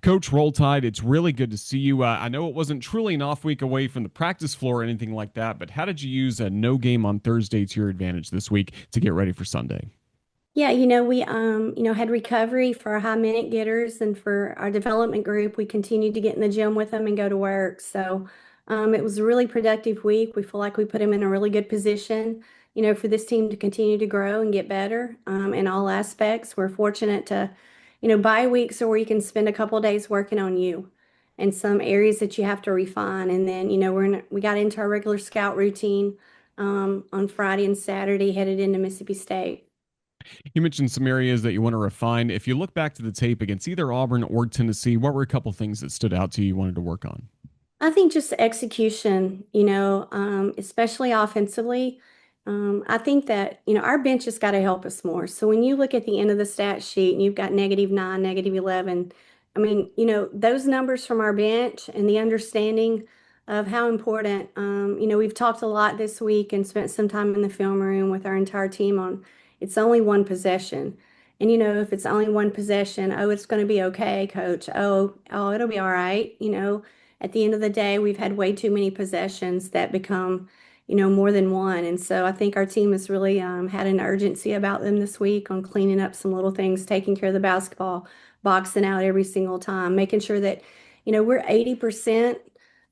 Coach, roll tide. It's really good to see you. I know it wasn't truly an off week away from the practice floor or anything like that, but how did you use a no game on Thursday to your advantage this week to get ready for Sunday? Yeah, we had recovery for our high minute getters and for our development group. We continued to get in the gym with them and go to work. So it was a really productive week. We feel like we put them in a really good position, for this team to continue to grow and get better in all aspects. We're fortunate to, bye weeks are where you can spend a couple days working on you and some areas that you have to refine. And then, we got into our regular scout routine on Friday and Saturday, headed into Mississippi State. You mentioned some areas that you want to refine. If you look back to the tape against either Auburn or Tennessee, what were a couple things that stood out to you wanted to work on? I think just execution, especially offensively. I think that, our bench has got to help us more. So when you look at the end of the stat sheet and you've got -9, -11, I mean, those numbers from our bench and the understanding of how important, we've talked a lot this week and spent some time in the film room with our entire team on it's only one possession. And if it's only one possession, oh, it's going to be okay, coach. Oh, it'll be all right. At the end of the day, we've had way too many possessions that become, more than one. And so I think our team has really had an urgency about them this week on cleaning up some little things, taking care of the basketball, boxing out every single time, making sure that, we're 80%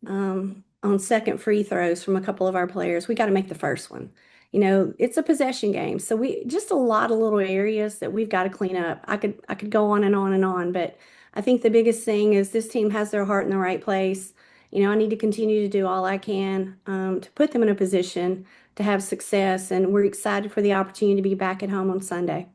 on second free throws from a couple of our players. We got to make the first one. It's a possession game. So we just a lot of little areas that we've got to clean up. I could go on and on and on, but I think the biggest thing is this team has their heart in the right place. I need to continue to do all I can to put them in a position to have success, and we're excited for the opportunity to be back at home on Sunday.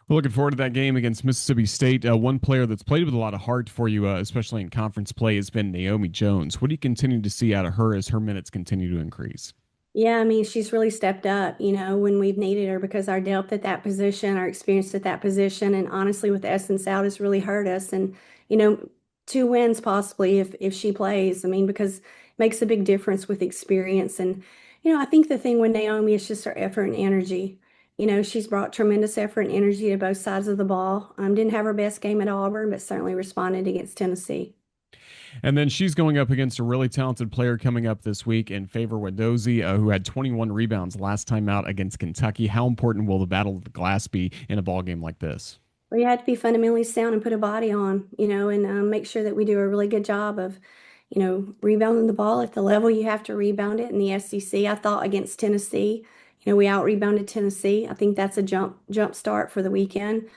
We're looking forward to that game against Mississippi State. One player that's played with a lot of heart for you, especially in conference play, has been Naomi Jones. What do you continue to see out of her as her minutes continue to increase? Yeah, I mean, she's really stepped up, when we've needed her because our depth at that position, our experience at that position, and honestly, with Essence out, has really hurt us. And, you know, two wins possibly if she plays. I mean, because it makes a big difference with experience. And, I think the thing with Naomi is just her effort and energy. She's brought tremendous effort and energy to both sides of the ball. Didn't have her best game at Auburn, but certainly responded against Tennessee. And then she's going up against a really talented player coming up this week in Favor Wadozi, who had 21 rebounds last time out against Kentucky. How important will the battle of the glass be in a ball game like this? We had to be fundamentally sound and put a body on, and make sure that we do a really good job of, rebounding the ball at the level you have to rebound it in the SEC. I thought against Tennessee, we out rebounded Tennessee. I think that's a jump start for the weekend.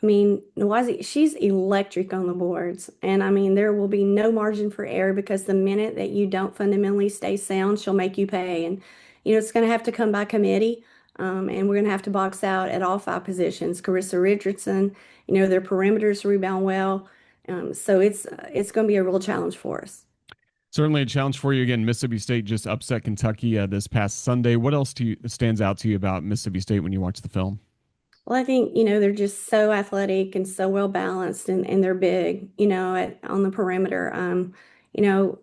I mean, Nawazi, she's electric on the boards. And I mean, there will be no margin for error because the minute that you don't fundamentally stay sound, she'll make you pay. And, it's going to have to come by committee. And we're going to have to box out at all five positions. Carissa Richardson, their perimeters rebound well. So it's going to be a real challenge for us. Certainly a challenge for you again. Mississippi State just upset Kentucky this past Sunday. What else stands out to you about Mississippi State when you watch the film? Well, I think, they're just so athletic and so well balanced and they're big, on the perimeter. You know,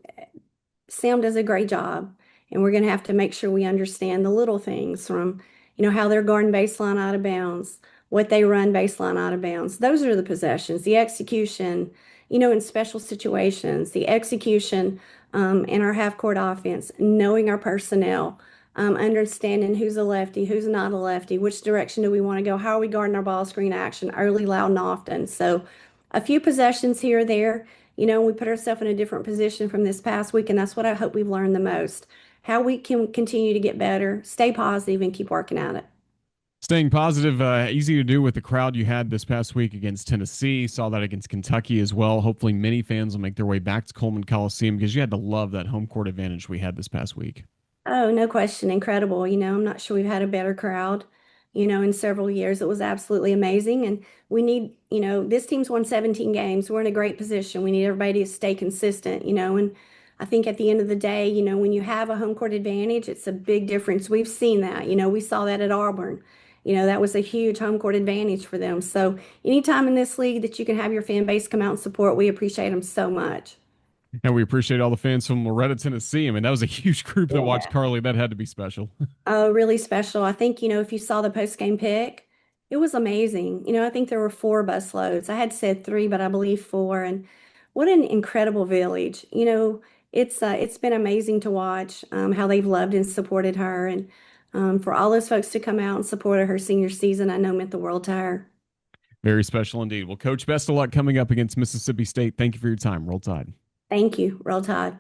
Sam does a great job, and we're going to have to make sure we understand the little things from, how they're guarding baseline out of bounds, what they run baseline out of bounds. Those are the possessions, the execution, in special situations, the execution in our half court offense, knowing our personnel, understanding who's a lefty, who's not a lefty, which direction do we want to go, how are we guarding our ball screen action early, loud, and often. So a few possessions here or there. We put ourselves in a different position from this past week, and that's what I hope we've learned the most. How we can continue to get better, stay positive, and keep working at it. Staying positive, easy to do with the crowd you had this past week against Tennessee. Saw that against Kentucky as well. Hopefully, many fans will make their way back to Coleman Coliseum because you had to love that home court advantage we had this past week. Oh, no question, incredible. I'm not sure we've had a better crowd, in several years. It was absolutely amazing. And we need, this team's won 17 games. We're in a great position. We need everybody to stay consistent, and I think at the end of the day, when you have a home court advantage, it's a big difference. We've seen that, we saw that at Auburn. That was a huge home court advantage for them. So anytime in this league that you can have your fan base come out and support, we appreciate them so much. And we appreciate all the fans from Loretta, Tennessee. I mean, that was a huge group that watched Yeah. Carly. That had to be special. Oh, really special. I think, if you saw the post-game pick, it was amazing. I think there were four bus loads. I had said three, but I believe four. And what an incredible village. It's been amazing to watch how they've loved and supported her, and for all those folks to come out and support her senior season, I know meant the world to her. Very special indeed. Well, Coach, best of luck coming up against Mississippi State. Thank you for your time. Roll Tide. Thank you. Roll Tide.